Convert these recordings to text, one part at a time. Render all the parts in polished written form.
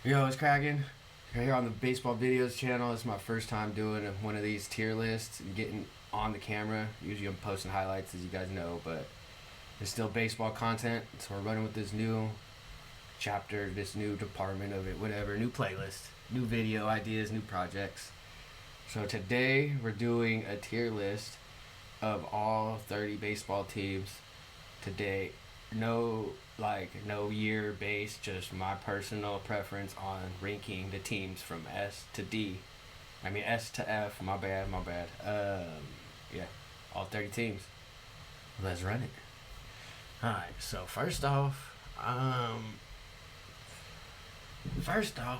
Yo, it's cracking. Here on the Baseball Videos channel. It's my first time doing one of these tier lists and getting on the camera. Usually I'm posting highlights, as you guys know, but it's still baseball content. So we're running with this new chapter, this new department of it, whatever, new playlist, new video ideas, new projects. So today we're doing a tier list of all 30 baseball teams to date. No year based, just my personal preference on ranking the teams from S to D. I mean S to F, my bad. Yeah, all 30 teams. Let's run it. Alright, so first off,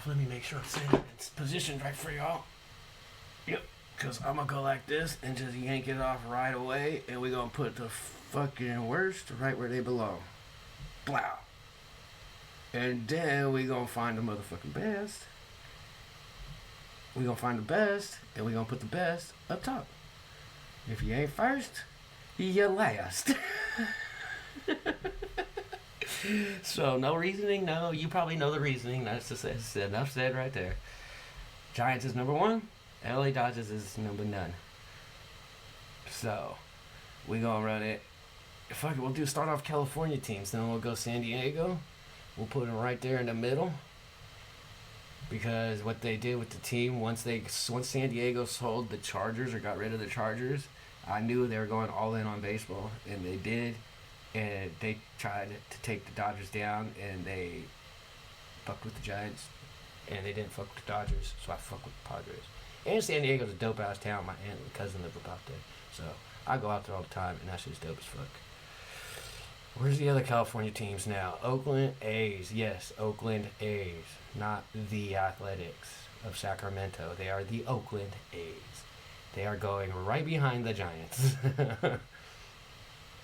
let me make sure it's positioned right for y'all. Yep, because I'm gonna go like this and just yank it off right away, and we're gonna put the fucking worst right where they belong. Blow. And then we gonna find the motherfucking best. We gonna find the best, and we gonna put the best up top. If you ain't first, you last. So no reasoning. No, you probably know the reasoning. That's just enough said right there. Giants is number one. LA Dodgers is number none. So we gonna run it. Fuck it, we'll start off California teams, then we'll go San Diego. We'll put them right there in the middle. Because what they did with the team, once San Diego sold the Chargers or got rid of the Chargers, I knew they were going all in on baseball, and they did. And they tried to take the Dodgers down, and they fucked with the Giants, and they didn't fuck with the Dodgers, so I fuck with the Padres. And San Diego's a dope ass town. My aunt and cousin live about there, so I go out there all the time, and that shit's dope as fuck. Where's the other California teams now? Oakland A's. Yes, Oakland A's. Not the Athletics of Sacramento. They are the Oakland A's. They are going right behind the Giants. I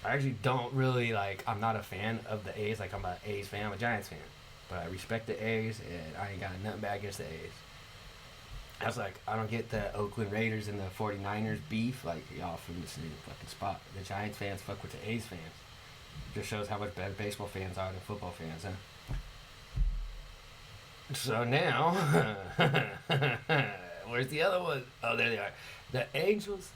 actually don't really I'm not a fan of the A's. I'm an A's fan. I'm a Giants fan. But I respect the A's, and I ain't got nothing bad against the A's. I was I don't get the Oakland Raiders and the 49ers beef. Y'all from the same fucking spot. The Giants fans fuck with the A's fans. Just shows how much better baseball fans are than football fans, huh? So now, where's the other one? Oh, there they are. The Angels,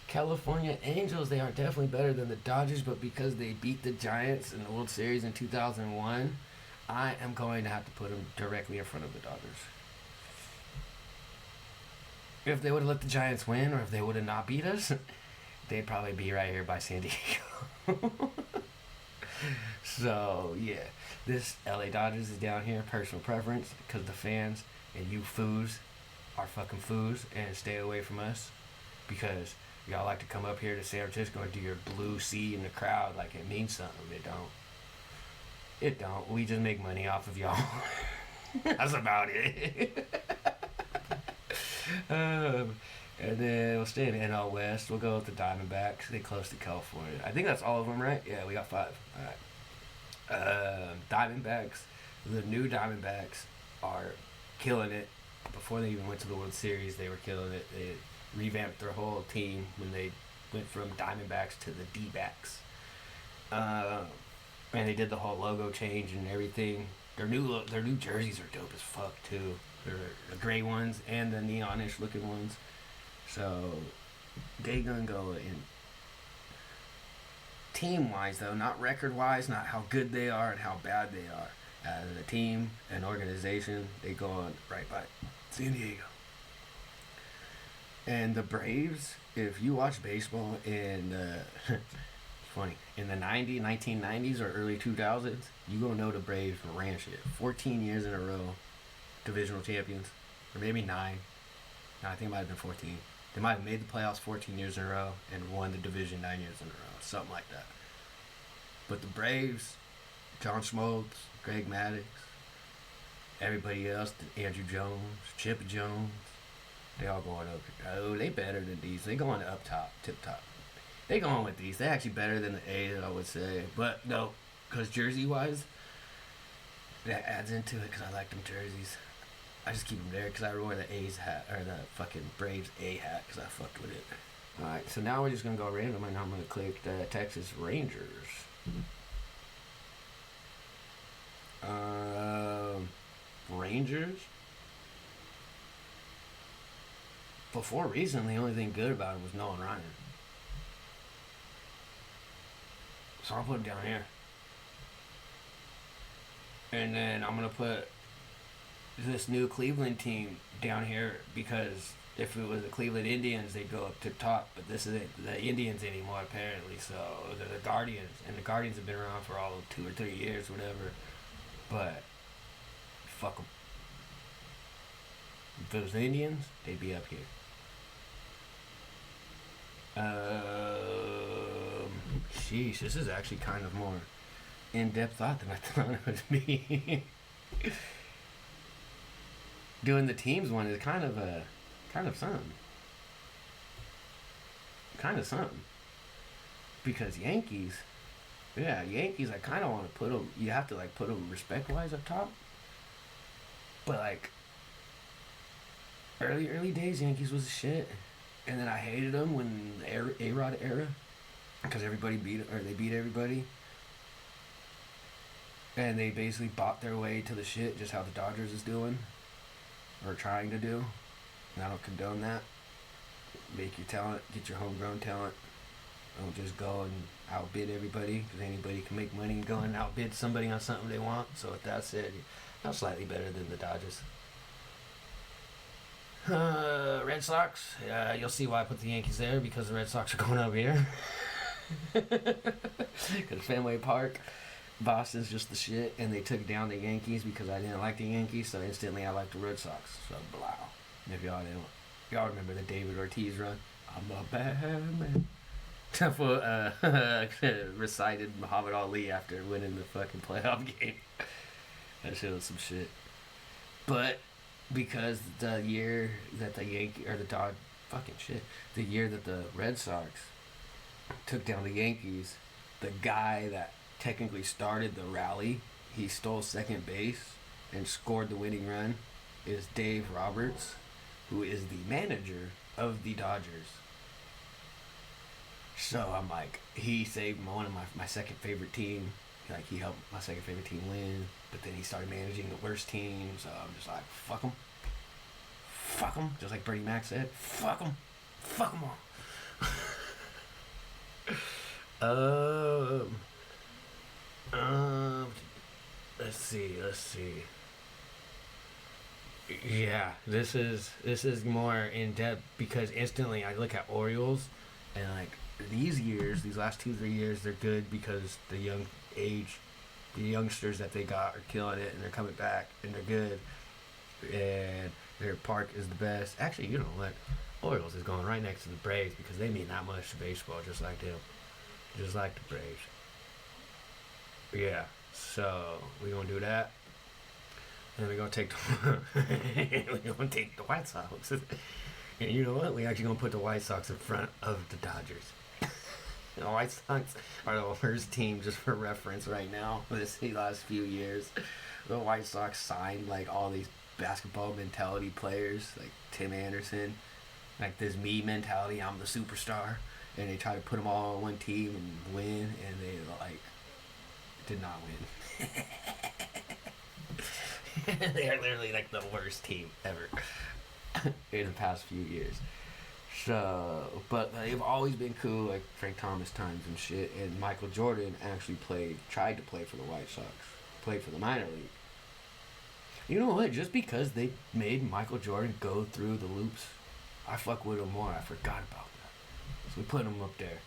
California Angels, they are definitely better than the Dodgers, but because they beat the Giants in the World Series in 2001, I am going to have to put them directly in front of the Dodgers. If they would have let the Giants win, or if they would have not beat us, they'd probably be right here by San Diego. So, yeah. This LA Dodgers is down here, personal preference, because the fans and you foos are fucking foos, and stay away from us, because y'all like to come up here to San Francisco and do your blue sea in the crowd like it means something. It don't. It don't. We just make money off of y'all. That's about it. And then we'll stay in the NL West. We'll go with the Diamondbacks. They close to California. I think that's all of them, right? Yeah, we got 5. All right. Diamondbacks. The new Diamondbacks are killing it. Before they even went to the World Series, they were killing it. They revamped their whole team when they went from Diamondbacks to the D-backs. And they did the whole logo change and everything. Their new jerseys are dope as fuck too. They're the gray ones and the neonish looking ones. So they gonna go in. Team wise though, not record wise, not how good they are and how bad they are. As a team, an organization, they go on right by San Diego. And the Braves, if you watch baseball in funny, in the 1990s or early 2000s, you gonna know the Braves ran shit. 14 years in a row, divisional champions, or maybe 9. No, I think it might have been 14. They might have made the playoffs 14 years in a row and won the division 9 years in a row, something like that. But the Braves, John Smoltz, Greg Maddux, everybody else, Andrew Jones, Chip Jones, they all going up. Oh, they better than these. They going up top, tip top. They going with these. They actually better than the A's, I would say. But no, because jersey wise, that adds into it because I like them jerseys. I just keep them there because I wore the A's hat, or the fucking Braves A hat, because I fucked with it. Alright, so now we're just going to go random, and I'm going to click the Texas Rangers. Rangers, before recently, the only thing good about him was Nolan Ryan. So I'll put him down here. And then I'm going to put this new Cleveland team down here because if it was the Cleveland Indians, they'd go up to top. But this isn't the Indians anymore, apparently. So they're the Guardians. And the Guardians have been around for all of 2 or 3 years, whatever. But fuck them. If it was the Indians, they'd be up here. Sheesh, this is actually kind of more in-depth thought than I thought it would be. Doing the teams one is kind of something. Kind of something. Because Yankees, I kind of want to put them, you have to like put them respect-wise up top. But like, early days, Yankees was shit. And then I hated them when the A-Rod era, because everybody they beat everybody. And they basically bought their way to the shit, just how the Dodgers is doing, or trying to do. And I don't condone that. Make your talent, get your homegrown talent. Don't just go and outbid everybody, because anybody can make money and go and outbid somebody on something they want. So with that said, I'm slightly better than the Dodgers. Red Sox, you'll see why I put the Yankees there, because the Red Sox are going over here. Because Fenway Park, Boston's just the shit, and they took down the Yankees because I didn't like the Yankees, so instantly I liked the Red Sox. So, blah. And if y'all remember the David Ortiz run, I'm a bad man. Recited Muhammad Ali after winning the fucking playoff game. That shit was some shit. But because the year that the year that the Red Sox took down the Yankees, the guy that technically started the rally, he stole second base and scored the winning run, is Dave Roberts, who is the manager of the Dodgers. So I'm like, he saved one of my second favorite team. Like, he helped my second favorite team win, but then he started managing the worst team, so I'm just like, fuck him. Fuck him. Just like Bernie Mac said, fuck him. Fuck them all. Let's see. Yeah, this is more in depth because instantly I look at Orioles and like these last 2-3 years, they're good because the youngsters that they got are killing it and they're coming back and they're good and their park is the best. Actually, you know what? Orioles is going right next to the Braves because they mean that much to baseball, just like them, just like the Braves. Yeah, so we're gonna do that. And we're gonna take the White Sox. And you know what? We're actually gonna put the White Sox in front of the Dodgers. The White Sox are the worst team, just for reference right now. This last few years, the White Sox signed like all these basketball mentality players, like Tim Anderson, like this me mentality. I'm the superstar, and they try to put them all on one team and win, and they like did not win. They are literally like the worst team ever in the past few years. So, but they've always been cool, like Frank Thomas times and shit. And Michael Jordan actually tried to play for the White Sox, played for the minor league. You know what? Just because they made Michael Jordan go through the loops, I fuck with him more. I forgot about that. So we put him up there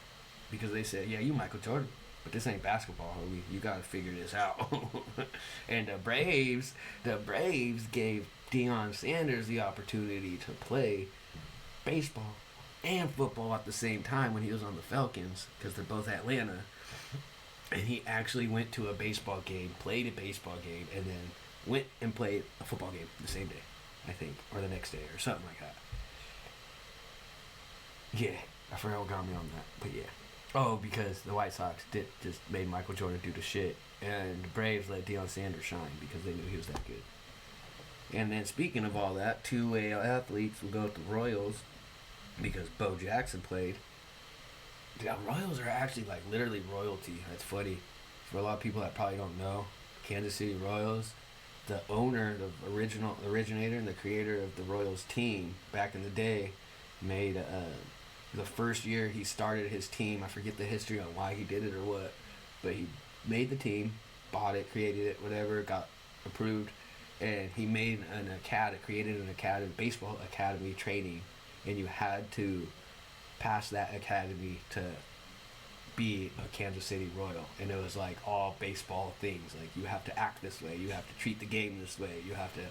because they said, "Yeah, you Michael Jordan, but this ain't basketball, homie. You gotta figure this out." And the Braves gave Deion Sanders the opportunity to play baseball and football at the same time when he was on the Falcons, because they're both Atlanta. And he actually went to a baseball game, played a baseball game, and then went and played a football game the same day, I think, or the next day, or something like that. Yeah, I forgot what got me on that, but yeah. Oh, because the White Sox just made Michael Jordan do the shit, and the Braves let Deion Sanders shine because they knew he was that good. And then speaking of all that, two-way athletes will go with the Royals because Bo Jackson played. The Royals are actually like literally royalty. That's funny. For a lot of people that probably don't know, Kansas City Royals, the owner, the originator, and the creator of the Royals team back in the day, made the first year he started his team. I forget the history on why he did it or what, but he made the team, bought it, created it, whatever, got approved, and he made created an academy, baseball academy training, and you had to pass that academy to be a Kansas City Royal. And it was like all baseball things, like you have to act this way, you have to treat the game this way, you have to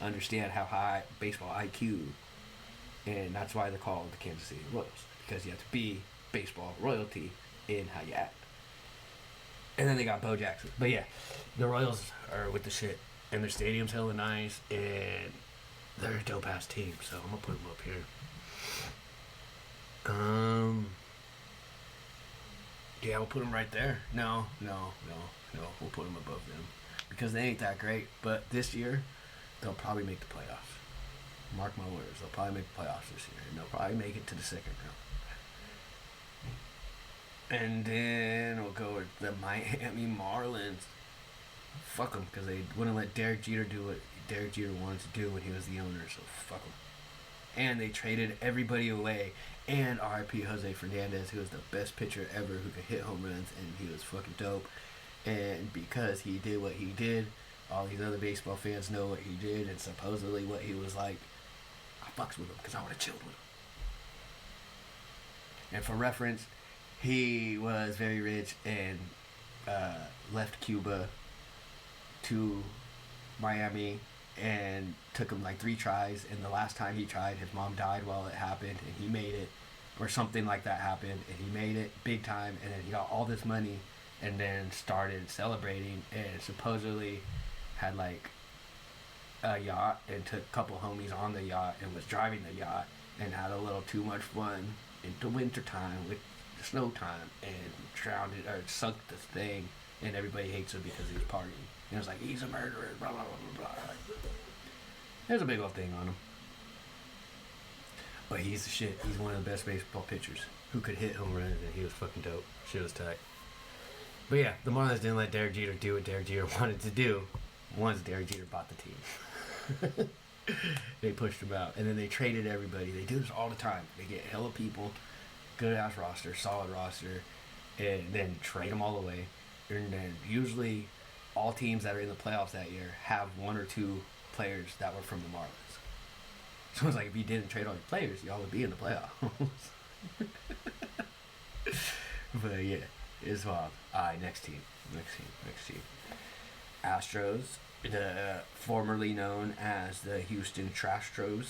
understand how high baseball IQ, and that's why they're called the Kansas City Royals, because you have to be baseball royalty in how you act. And then they got Bo Jackson. But yeah, the Royals are with the shit, and their stadium's hella nice, and they're a dope ass team, so I'm gonna put them up here. Yeah, we'll put them right there. No. We'll put them above them because they ain't that great. But this year, they'll probably make the playoffs. Mark my words, they'll probably make the playoffs this year, and they'll probably make it to the second round. And then we'll go with the Miami Marlins. Fuck them, because they wouldn't let Derek Jeter do what Derek Jeter wanted to do when he was the owner, so fuck them. And they traded everybody away. And R.I.P. Jose Fernandez, who was the best pitcher ever, who could hit home runs, and he was fucking dope. And because he did what he did, all these other baseball fans know what he did, and supposedly what he was like. I fucks with him because I would have chilled with him. And for reference, he was very rich and left Cuba to Miami, and took him like 3 tries, and the last time he tried, his mom died while it happened, and he made it, or something like that happened, and he made it big time, and then he got all this money, and then started celebrating, and supposedly had like a yacht, and took a couple homies on the yacht, and was driving the yacht, and had a little too much fun into winter time with the snow time, and drowned it, or sunk the thing, and everybody hates him because he was partying. And it was like, he's a murderer, blah, blah, blah, blah, blah. There's a big old thing on him. But he's the shit. He's one of the best baseball pitchers who could hit home runs, and he was fucking dope. Shit was tight. But yeah, the Marlins didn't let Derek Jeter do what Derek Jeter wanted to do once Derek Jeter bought the team. They pushed him out. And then they traded everybody. They do this all the time. They get hella people, good-ass roster, solid roster, and then trade them all away. And then usually all teams that are in the playoffs that year have 1 or 2 players that were from the Marlins. So it's like, if you didn't trade all your players, y'all would be in the playoffs. But yeah, it's wild. Alright, next team. Astros, formerly known as the Houston Trastros.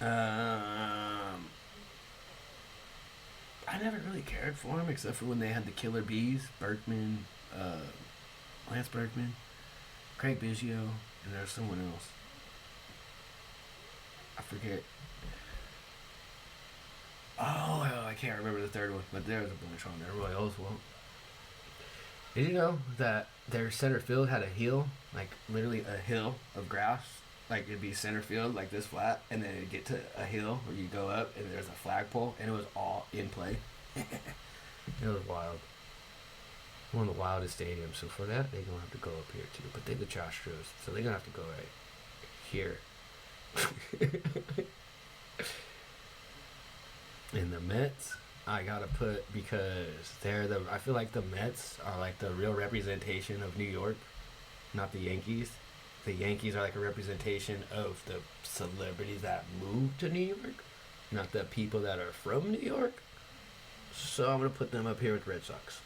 I never really cared for them, except for when they had the Killer Bees, Berkman, Lance Berkman, Craig Biggio, and there's someone else. I forget. Oh, I can't remember the third one, but there's a bunch on there. Royals, well. Did you know that their center field had a hill, like literally a hill of grass? Like it'd be center field, like this flat, and then it'd get to a hill where you go up, and there's a flagpole, and it was all in play. It was wild. One of the wildest stadiums. So for that, they're gonna have to go up here too. But they're the Astros, so they're gonna have to go right here. And the Mets, I gotta put, because I feel like the Mets are like the real representation of New York, not the Yankees. The Yankees are like a representation of the celebrities that moved to New York, not the people that are from New York. So I'm gonna put them up here with Red Sox,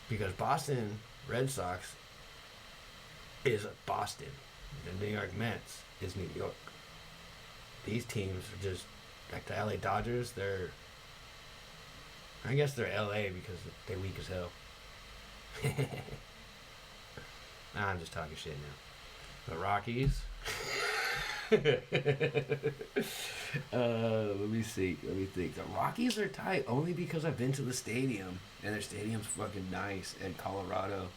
because Boston Red Sox is Boston. The New York Mets is New York. These teams are just like the LA Dodgers. I guess they're LA because they're weak as hell. I'm just talking shit now. The Rockies. Let me think. The Rockies are tight only because I've been to the stadium, and their stadium's fucking nice, and Colorado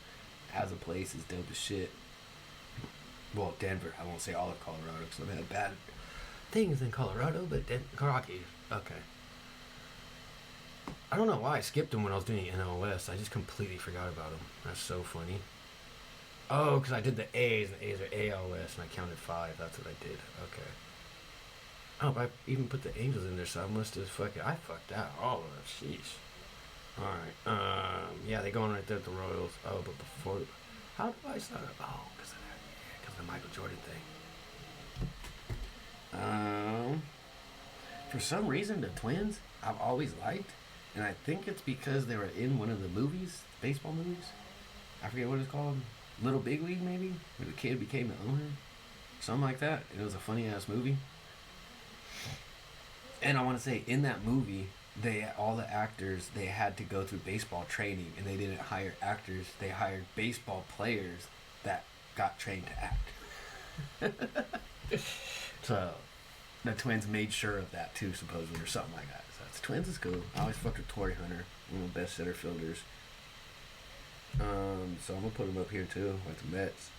as a place is dope as shit. Well, Denver. I won't say all of Colorado because I've had bad things in Colorado, but Rockies. Okay. I don't know why I skipped them when I was doing NL West. I just completely forgot about them. That's so funny. Oh, because I did the A's, and the A's are AL West, and I counted 5. That's what I did. Okay. Oh, but I even put the Angels in there, so I must have fucking. I fucked out. Oh, sheesh. Alright. Yeah, they going right there at the Royals. Oh, but before. How do I start? Oh, because of that. Yeah, because of the Michael Jordan thing. For some reason, the Twins I've always liked, and I think it's because they were in one of the movies, baseball movies. I forget what it's called. Little Big League, maybe, where the kid became the owner, something like that. It was a funny ass movie. And I want to say in that movie, they all the actors they had to go through baseball training, and they didn't hire actors. They hired baseball players that got trained to act. So the Twins made sure of that too, supposedly, or something like that. So the Twins is cool. I always fucked with Torrey Hunter, one of the best center fielders. So I'm gonna put him up here too, like the Mets.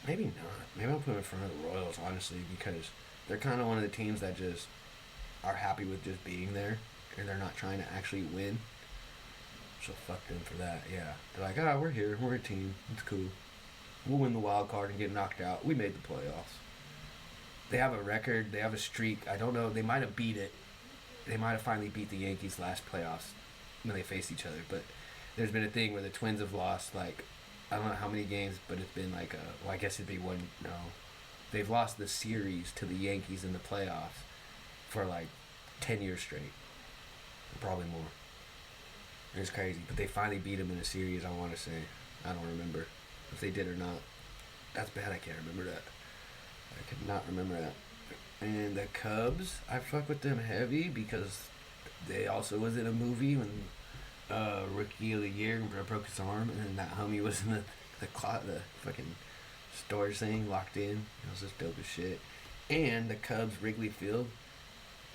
Maybe not. Maybe I'll put him in front of the Royals, honestly, because they're kind of one of the teams that just are happy with just being there, and they're not trying to actually win. So fuck them for that. Yeah, they're like, we're here, we're a team, it's cool. We'll win the wild card and get knocked out. We made the playoffs. They have a record. They have a streak. I don't know. They might have beat it. They might have finally beat the Yankees last playoffs when they faced each other. But there's been a thing where the Twins have lost like I don't know how many games, but it's been like I guess it'd be one. No, they've lost the series to the Yankees in the playoffs for like 10 years straight, probably more. It's crazy, but they finally beat them in a series. I want to say I don't remember if they did or not. That's bad. I can't remember that. I could not remember that. And the Cubs, I fuck with them heavy because they also was in a movie when Rookie of the Year broke his arm, and then that homie was in the fucking storage thing locked in. It was just dope as shit. And the Cubs Wrigley Field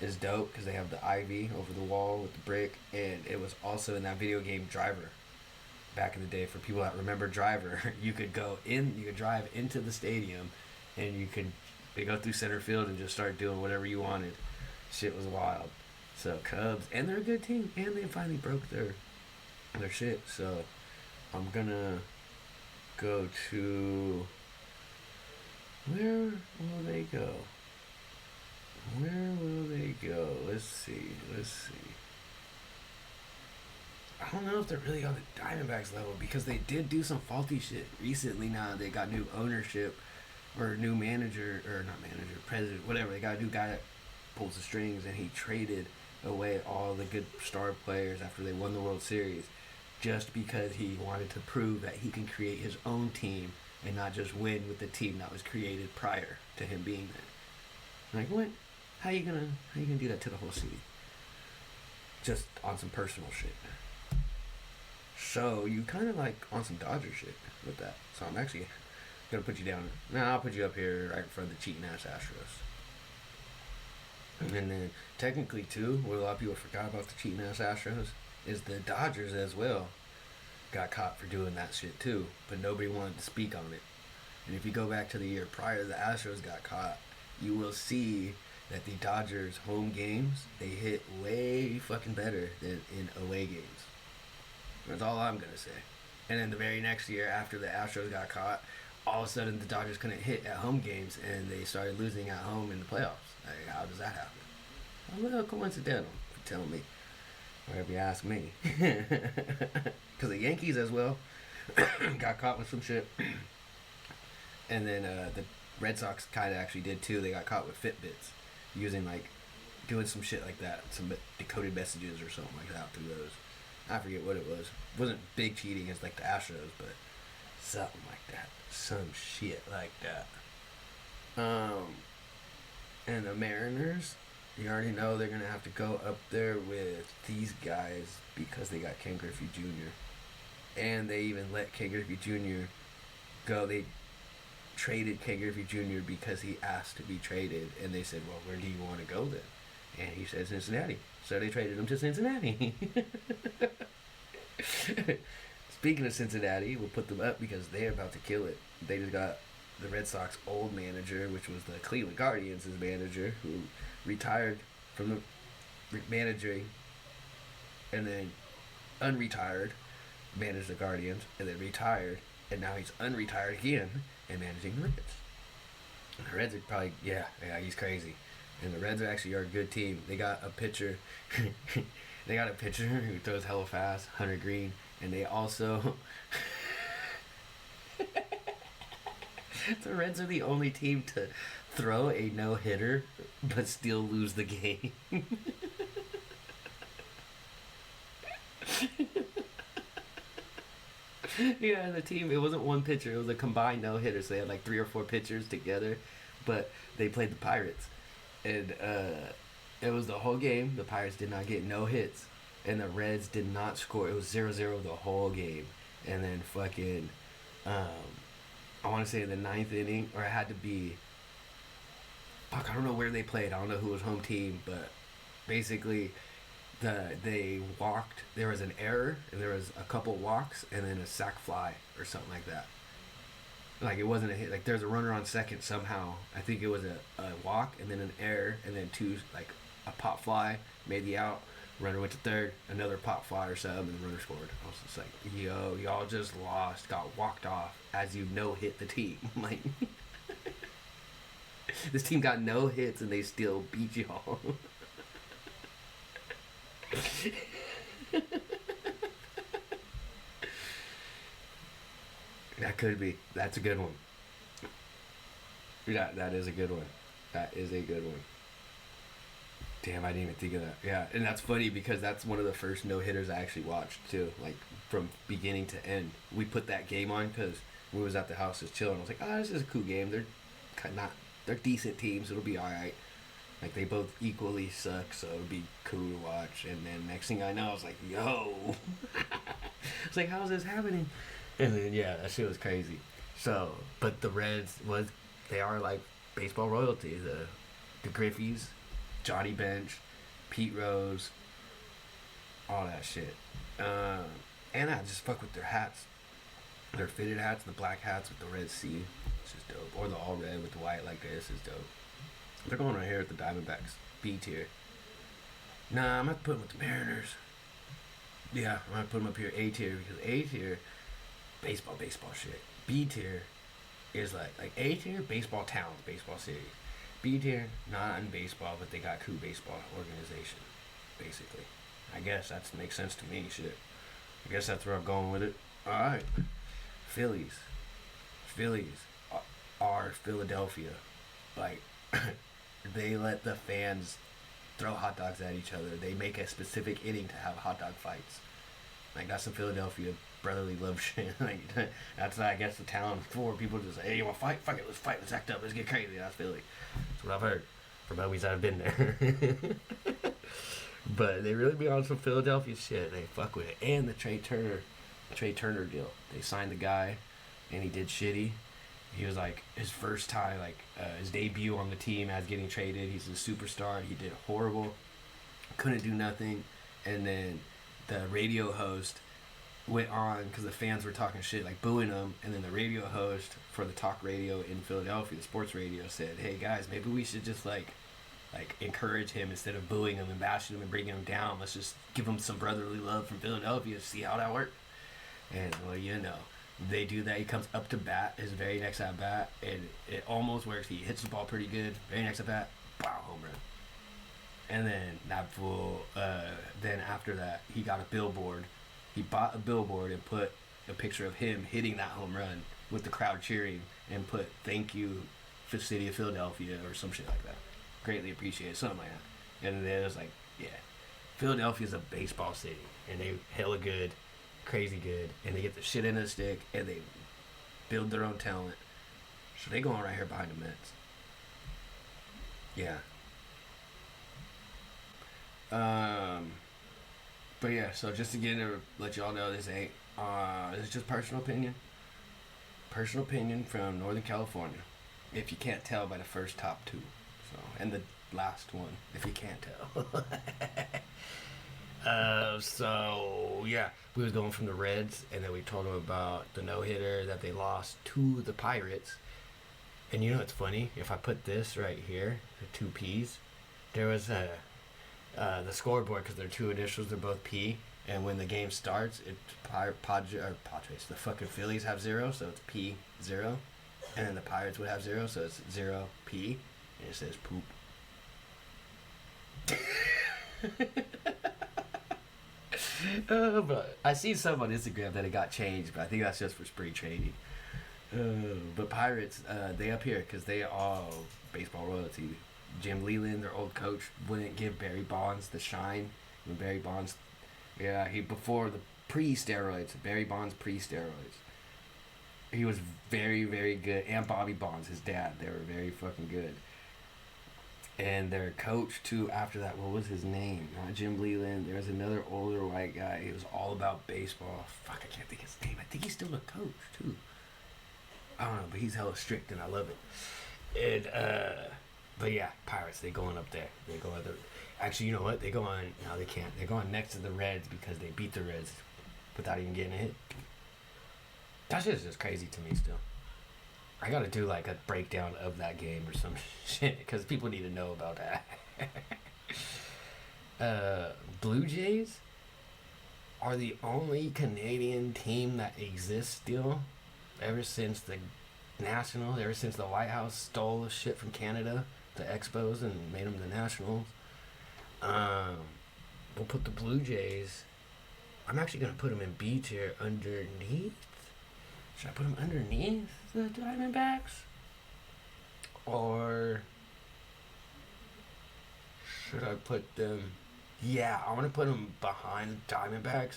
is dope because they have the ivy over the wall with the brick, and it was also in that video game Driver. Back in the day, for people that remember Driver, you could drive into the stadium, and you could go through center field and just start doing whatever you wanted. Shit was wild. So Cubs, and they're a good team, and they finally broke their shit. So I'm gonna go to where will they go? Where will they go? Let's see. I don't know if they're really on the Diamondbacks level because they did do some faulty shit recently. Now they got new ownership or new manager, or not manager, president, whatever. They got a new guy that pulls the strings, and he traded away all the good star players after they won the World Series just because he wanted to prove that he can create his own team and not just win with the team that was created prior to him being there. Like, what? How you gonna do that to the whole city? Just on some personal shit. So you kind of like on some Dodger shit with that. So I'm actually gonna put you down. Now I'll put you up here right in front of the cheating ass Astros. And then technically too, what a lot of people forgot about the cheating ass Astros is the Dodgers as well got caught for doing that shit too, but nobody wanted to speak on it. And if you go back to the year prior the Astros got caught, you will see that the Dodgers home games, they hit way fucking better than in away games. That's all I'm gonna say. And then the very next year after the Astros got caught, all of a sudden the Dodgers couldn't hit at home games and they started losing at home in the playoffs. Like, how does that happen? A little coincidental, if you tell me. Whatever you ask me. Because the Yankees as well got caught with some shit. And then the Red Sox kind of actually did too. They got caught with Fitbits. Using doing some shit like that. Some decoded messages or something like that through those. I forget what it was. It wasn't big cheating against the Astros, but something like that. Some shit like that. And the Mariners, you already know they're going to have to go up there with these guys because they got Ken Griffey Jr. And they even let Ken Griffey Jr. go. They traded Ken Griffey Jr. because he asked to be traded. And they said, well, where do you want to go then? And he said Cincinnati. So they traded him to Cincinnati. Speaking of Cincinnati, we'll put them up because they're about to kill it. They just got the Red Sox old manager, which was the Cleveland Guardians' manager, who retired from the managing and then unretired, managed the Guardians, and then retired, and now he's unretired again and managing the Reds. And the Reds are probably he's crazy. And the Reds are actually a good team. They got a pitcher. They got a pitcher who throws hella fast, Hunter Green, and they also. The Reds are the only team to throw a no-hitter but still lose the game. Yeah, the team, it wasn't one pitcher, it was a combined no-hitter, so they had like 3 or 4 pitchers together, but they played the Pirates. And it was the whole game, the Pirates did not get no hits, and the Reds did not score. It was 0-0 the whole game. And then fucking, I want to say in the 9th inning, or it had to be, fuck, I don't know where they played, I don't know who was home team, but basically they walked, there was an error, and there was a couple walks, and then a sac fly, or something like that. Like, it wasn't a hit, like, there's a runner on second somehow. I think it was a walk, and then an error, and then 2, like, a pop fly, made the out, runner went to third, another pop fly or sub, and the runner scored. I was just like, yo, y'all just lost, got walked off, as you no-hit the team. Like, this team got no hits, and they still beat y'all. That could be. That's a good one. Yeah, that is a good one. That is a good one. Damn, I didn't even think of that. Yeah, and that's funny because that's one of the first no-hitters I actually watched, too. Like, from beginning to end. We put that game on because we was at the house just chilling. I was like, this is a cool game. They're decent teams. It'll be alright. Like, they both equally suck, so it'll be cool to watch. And then next thing I know, I was like, yo. It's like, how's this happening? And then, yeah, that shit was crazy. So, but the Reds, they are like baseball royalty. The Griffies, Johnny Bench, Pete Rose, all that shit. And I just fuck with their hats. Their fitted hats, the black hats with the red C. It's just dope. Or the all red with the white like this is dope. They're going right here with the Diamondbacks. B tier. Nah, I'm going to put them with the Mariners. Yeah, I'm going to put them up here A tier because A tier, baseball shit. B tier is like A tier, baseball towns, baseball cities. B tier, not in baseball, but they got cool baseball organization, basically. I guess that makes sense to me, shit. I guess that's where I'm going with it. Alright. Phillies are Philadelphia. Like, they let the fans throw hot dogs at each other. They make a specific inning to have hot dog fights. Like, that's some Philadelphia brotherly love shit. Like, that's, I guess, the town for people to say, hey, you want to fight? Fuck it, let's fight, let's act up, let's get crazy. That's Philly. That's what I've heard from homies that have been there. But they really be on some Philadelphia shit. They fuck with it. And the Trey Turner deal. They signed the guy, and he did shitty. He was like his first time, like his debut on the team as getting traded. He's a superstar. He did horrible. Couldn't do nothing. And then the radio host went on because the fans were talking shit, like booing him. And then the radio host for the talk radio in Philadelphia, the sports radio, said, "Hey guys, maybe we should just like encourage him instead of booing him and bashing him and bringing him down. Let's just give him some brotherly love from Philadelphia. See how that works." And well, you know. They do that. He comes up to bat his very next at bat, and it almost works. He hits the ball pretty good. Very next at bat, wow, home run. And then that fool. Then after that, he got a billboard. He bought a billboard and put a picture of him hitting that home run with the crowd cheering, and put "Thank you, for the city of Philadelphia" or some shit like that. Greatly appreciated, something like that. And then it was like, yeah, Philadelphia's a baseball city, and they hella good. Crazy good, and they get the shit in a stick, and they build their own talent. So they going right here behind the Mets. Yeah. But yeah, so just to get into let y'all know, this ain't this is just personal opinion. Personal opinion from Northern California. If you can't tell by the first top two. So, and the last one, if you can't tell. So yeah, we was going from the Reds, and then we told them about the no-hitter that they lost to the Pirates. And you know what's funny? If I put this right here, the two P's, there was the scoreboard, because they're two initials, they're both P. And when the game starts, Padres, the fucking Phillies have 0, so it's P0. And then the Pirates would have 0, so it's 0P. And it says poop. But I see some on Instagram that it got changed, but I think that's just for spring training. But Pirates, they up here because they all baseball royalty. Jim Leland, their old coach, wouldn't give Barry Bonds the shine. When Barry Bonds, he before the pre-steroids, Barry Bonds pre-steroids. He was very, very good. And Bobby Bonds, his dad, they were very fucking good. And their coach, too, after that, what was his name? Not Jim Leland. There was another older white guy. He was all about baseball. Fuck, I can't think of his name. I think he's still a coach, too. I don't know, but he's hella strict, and I love it. And, but yeah, Pirates, they going up there. They go other. Actually, you know what? They go on. No, they can't. They're going next to the Reds because they beat the Reds without even getting a hit. That shit's just crazy to me still. I gotta do like a breakdown of that game or some shit because people need to know about that. Blue Jays are the only Canadian team that exists still ever since the Nationals, ever since the White House stole the shit from Canada, the Expos, and made them the Nationals. We'll put the Blue Jays. I'm actually gonna put them in B tier underneath. Should I put them underneath the Diamondbacks? Or should I put them... Yeah, I want to put them behind the Diamondbacks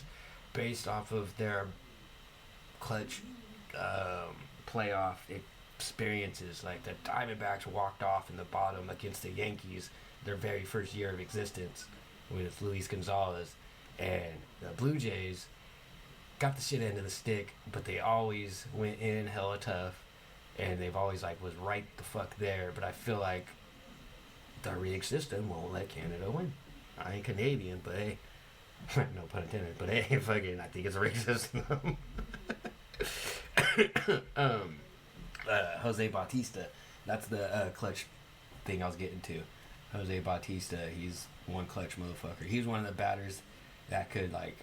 based off of their clutch playoff experiences. Like the Diamondbacks walked off in the bottom against the Yankees their very first year of existence with Luis Gonzalez. And the Blue Jays got the shit end of the stick, but they always went in hella tough, and they've always like was right the fuck there. But I feel like the rig system won't let Canada win. I ain't Canadian, but hey, no pun intended. But hey, fucking, I think it's a rig system. Jose Bautista, that's the clutch thing I was getting to. Jose Bautista, he's one clutch motherfucker. He's one of the batters that could like.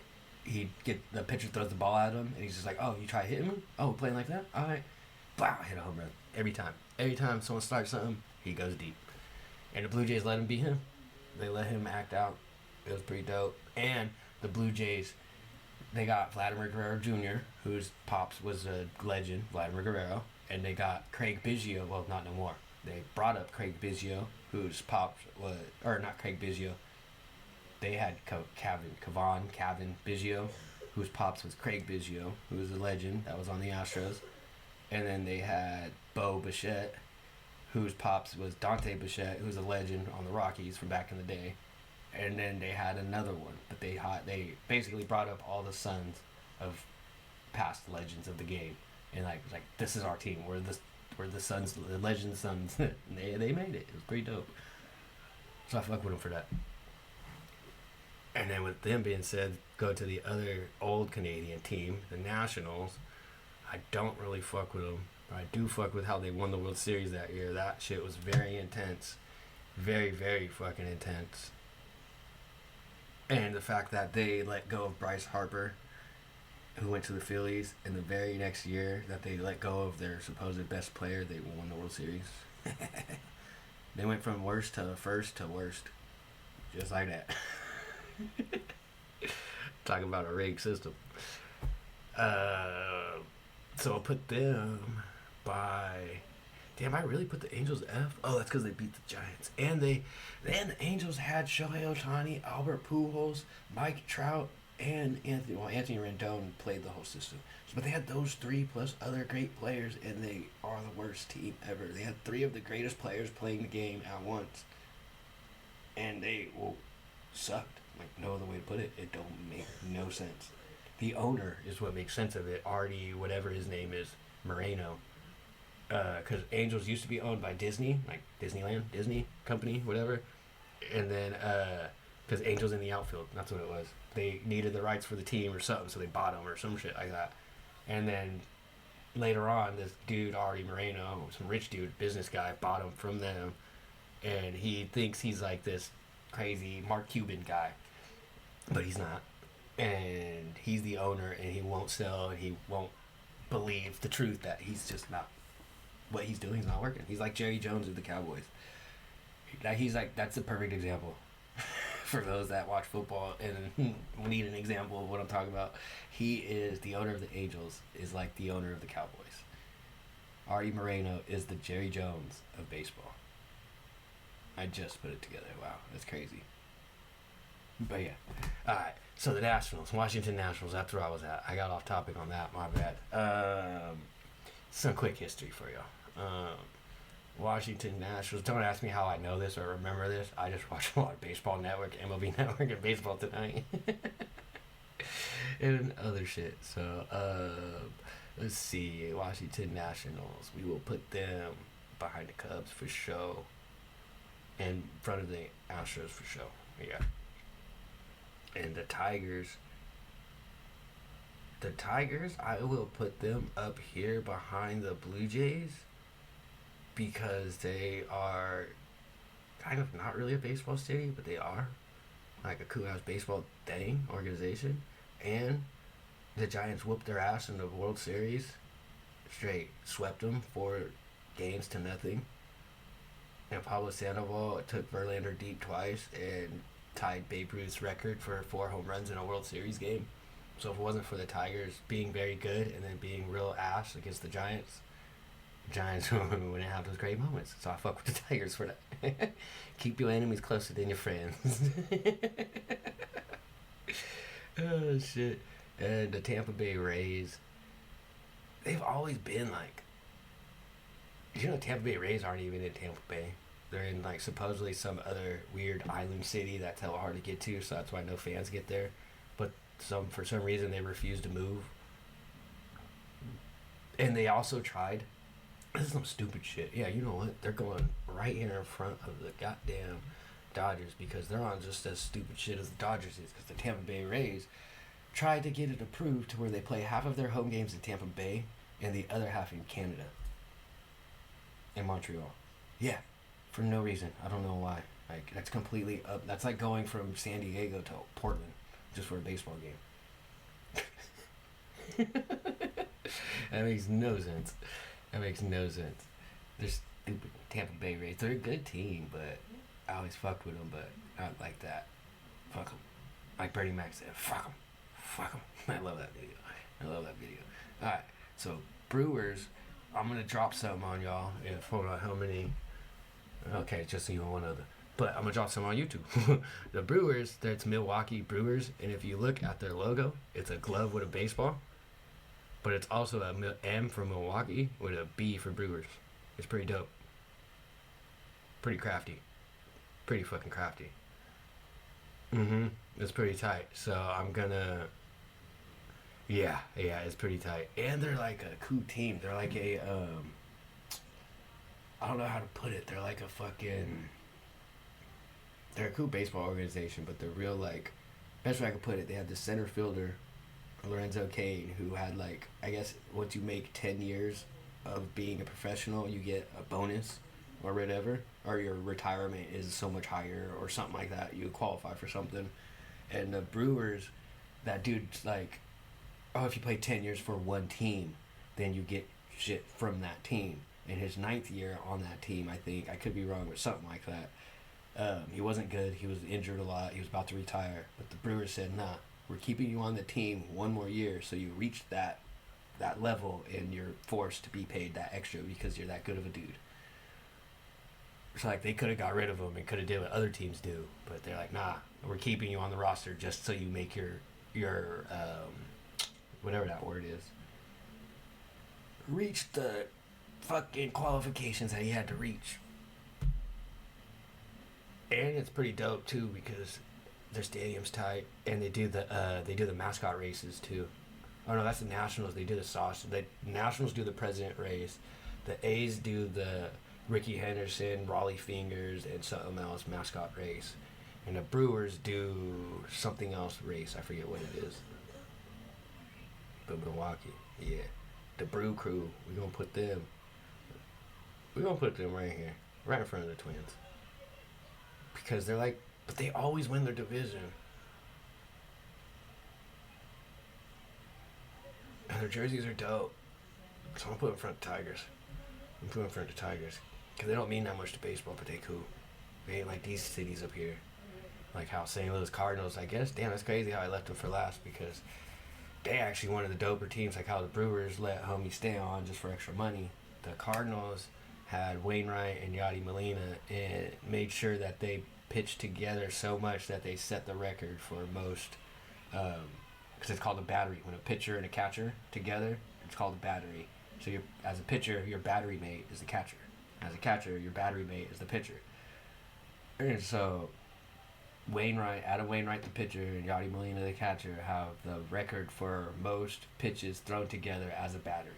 He'd get the pitcher throws the ball at him, and he's just like, "Oh, you try hitting him? Oh, playing like that? All right, wow, hit a home run every time. Every time someone starts something, he goes deep." And the Blue Jays let him beat him. They let him act out. It was pretty dope. And the Blue Jays, they got Vladimir Guerrero Jr., whose pops was a legend, Vladimir Guerrero, and they got Craig Biggio. Well, not no more. They brought up Craig Biggio, whose pops was, or not Craig Biggio. They had Cavan Biggio, whose pops was Craig Biggio, who was a legend that was on the Astros. And then they had Bo Bichette, whose pops was Dante Bichette, who was a legend on the Rockies from back in the day. And then they had another one, but they basically brought up all the sons of past legends of the game, and like this is our team. We're the sons, the legend sons. they made it. It was pretty dope. So I fuck with them for that. And then with them being said, go to the other old Canadian team, the Nationals. I don't really fuck with them. But I do fuck with how they won the World Series that year. That shit was very intense. Very, very fucking intense. And the fact that they let go of Bryce Harper, who went to the Phillies, and the very next year that they let go of their supposed best player, they won the World Series. They went from worst to first to worst. Just like that. Talking about a rigged system. So I'll put them by... Damn, I really put the Angels F? Oh, that's because they beat the Giants. And the Angels had Shohei Ohtani, Albert Pujols, Mike Trout, and Anthony Rendon played the whole system. But they had those three plus other great players, and they are the worst team ever. They had three of the greatest players playing the game at once. And they sucked. Like, no other way to put it. It don't make no sense. The owner is what makes sense of it. Artie, whatever his name is, Moreno. Because Angels used to be owned by Disney, like Disneyland, Disney Company, whatever. And then, because Angels in the outfield, that's what it was. They needed the rights for the team or something, so they bought them or some shit like that. And then later on, this dude, Artie Moreno, some rich dude, business guy, bought them from them. And he thinks he's like this crazy Mark Cuban guy. But he's not. and he's the owner, and he won't sell, and he won't believe the truth that he's just not, what he's doing is not working. He's like Jerry Jones of the Cowboys. He's like, that's a perfect example for those that watch football and we need an example of what I'm talking about. He is the owner of the Angels, is like the owner of the Cowboys. Artie Moreno is the Jerry Jones of baseball. I just put it together. Wow, that's crazy. But yeah. Alright, so the Nationals, Washington Nationals, that's where I was at. I got off topic on that, my bad. Some quick history for y'all. Washington Nationals. Don't ask me how I know this or remember this. I just watch a lot of Baseball Network, MLB Network, and Baseball Tonight. And other shit. So, let's see. Washington Nationals. We will put them behind the Cubs for show. In front of the Astros for show. Yeah. And the Tigers. I will put them up here behind the Blue Jays. Because they are kind of not really a baseball city, but they are. Like a cool ass baseball thing, organization. And the Giants whooped their ass in the World Series. Straight swept them 4-0. And Pablo Sandoval took Verlander deep twice and tied Babe Ruth's record for 4 home runs in a World Series game. So if it wasn't for the Tigers being very good and then being real ass against the Giants wouldn't have those great moments. So I fuck with the Tigers for that. Keep your enemies closer than your friends. Oh, shit. And the Tampa Bay Rays, they've always been like, Tampa Bay Rays aren't even in Tampa Bay. They're in like supposedly some other weird island city that's hella hard to get to, so that's why no fans get there. But for some reason they refuse to move. And they also tried. This is some stupid shit. Yeah, you know what? They're going right here in front of the goddamn Dodgers because they're on just as stupid shit as the Dodgers is. Because the Tampa Bay Rays tried to get it approved to where they play half of their home games in Tampa Bay and the other half in Canada. In Montreal. Yeah, for no reason. I don't know why. Like, that's completely up. That's like going from San Diego to Portland just for a baseball game. That makes no sense. They're stupid. Tampa Bay Rays. They're a good team, but I always fucked with them, but not like that. Fuck them. Like Bernie Mac said, fuck them. Fuck them. I love that video. Alright, so Brewers, I'm going to drop something on y'all. Hold on, how many? Okay, just so you want one other. But I'm going to drop some on YouTube. The Brewers, that's Milwaukee Brewers, and if you look at their logo, it's a glove with a baseball. But it's also a M for Milwaukee with a B for Brewers. It's pretty dope. Pretty crafty. Pretty fucking crafty. It's pretty tight. So I'm gonna... Yeah, it's pretty tight. And they're like a cool team. They're like a, I don't know how to put it. They're like a fucking... They're a cool baseball organization, but they're real like... Best way I could put it, they have the center fielder... Lorenzo Cain, who had like, I guess once you make 10 years of being a professional, you get a bonus or whatever, or your retirement is so much higher or something like that. You qualify for something. And the Brewers, that dude's like, oh, if you play 10 years for one team, then you get shit from that team. In his 9th year on that team, I think, I could be wrong, but something like that. He wasn't good. He was injured a lot. He was about to retire. But the Brewers said, nah, we're keeping you on the team one more year, so you reach that level and you're forced to be paid that extra because you're that good of a dude. So like they could have got rid of him and could have did what other teams do, but they're like, nah, we're keeping you on the roster just so you make your whatever that word is, reach the fucking qualifications that he had to reach. And it's pretty dope too because their stadium's tight, and they do the mascot races too. Oh no, that's the Nationals. They do the sausage. The Nationals do the President race. The A's do the Ricky Henderson, Raleigh Fingers, and something else mascot race. And the Brewers do something else race. I forget what it is. But Milwaukee, yeah, the Brew Crew. We're gonna put them right here, right in front of the Twins, because they're like. But they always win their division. Their jerseys are dope. So I'm gonna put in front of Tigers. Because they don't mean that much to baseball, but they cool. They ain't like these cities up here. Like how St. Louis Cardinals, I guess. Damn, that's crazy how I left them for last because they actually one of the doper teams, like how the Brewers let homie stay on just for extra money. The Cardinals had Wainwright and Yadi Molina and made sure that they pitched together so much that they set the record for most, because it's called a battery. When a pitcher and a catcher together, it's called a battery. So as a pitcher, your battery mate is the catcher. As a catcher, your battery mate is the pitcher. And so Adam Wainwright, the pitcher, and Yadi Molina, the catcher, have the record for most pitches thrown together as a battery.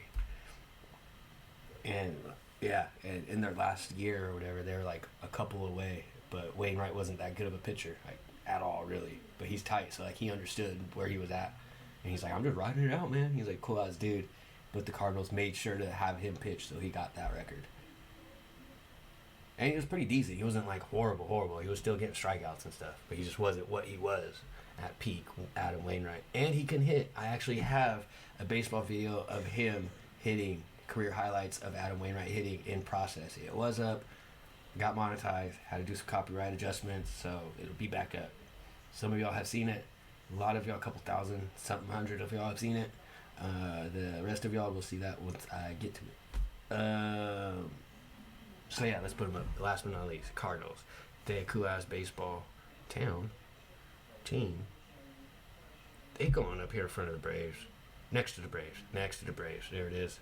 And yeah, and in their last year or whatever, they were like a couple away. But Wainwright wasn't that good of a pitcher, like at all, really. But he's tight, so like he understood where he was at, and he's like, I'm just riding it out, man. He's like cool ass dude. But the Cardinals made sure to have him pitch, so he got that record. And he was pretty decent. He wasn't like horrible. He was still getting strikeouts and stuff, but he just wasn't what he was at peak Adam Wainwright. And he can hit. I actually have a baseball video of him hitting, career highlights of Adam Wainwright hitting in process. It was up, got monetized, had to do some copyright adjustments, so it'll be back up. Some of y'all have seen it. A lot of y'all, a couple thousand, something hundred of y'all have seen it. The rest of y'all will see that once I get to it. So yeah, let's put them up. Last but not least, Cardinals. They a cool ass baseball team. They going up here in front of the Braves. Next to the Braves. There it is.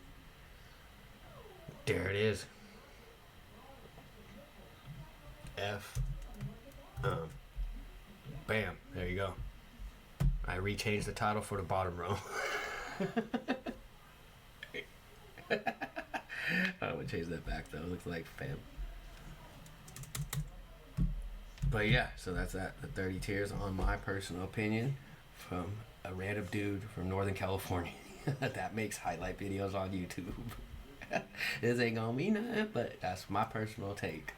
Bam. There you go. I rechanged the title for the bottom row. I would change that back though. It looks like fam. But yeah, so that's that. The 30 tiers on my personal opinion from a random dude from Northern California that makes highlight videos on YouTube. This ain't gonna mean nothing, but that's my personal take.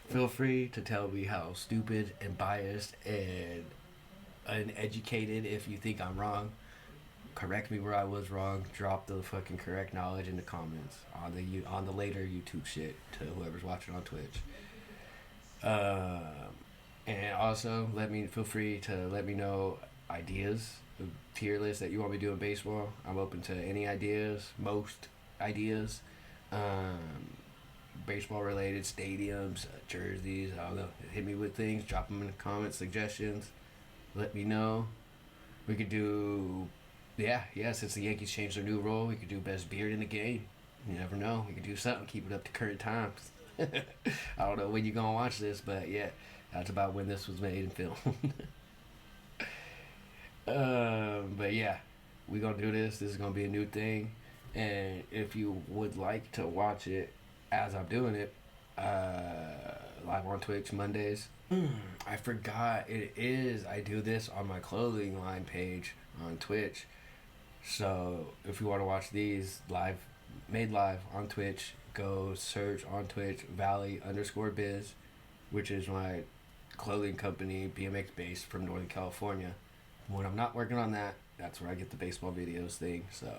Feel free to tell me how stupid and biased and uneducated if you think I'm wrong. Correct me where I was wrong. Drop the fucking correct knowledge in the comments on the later YouTube shit to whoever's watching on Twitch. And also feel free to let me know ideas, the tier list that you want me to do in baseball. I'm open to any ideas, most ideas, baseball related, stadiums, jerseys. I don't know. Hit me with things. Drop them in the comments, suggestions. Let me know. We could do. Yeah, since the Yankees changed their new rule, we could do best beard in the game. You never know. We could do something, keep it up to current times. I don't know when you're going to watch this, but yeah, that's about when this was made and filmed. But yeah, we're going to do this. This is going to be a new thing. And if you would like to watch it as I'm doing it, live on Twitch Mondays. I forgot it is. I do this on my clothing line page on Twitch. So if you want to watch these made live on Twitch, go search on Twitch Valley_Biz, which is my clothing company, BMX based from Northern California. When I'm not working on that, that's where I get the baseball videos thing. So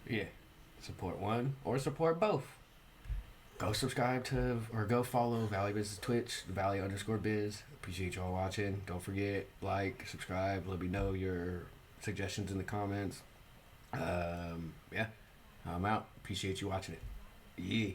yeah, support one or support both. Go subscribe to or go follow Valley Biz's Twitch, Valley_Biz. Appreciate y'all watching. Don't forget, like, subscribe. Let me know your suggestions in the comments. Yeah, I'm out. Appreciate you watching it. Yeah.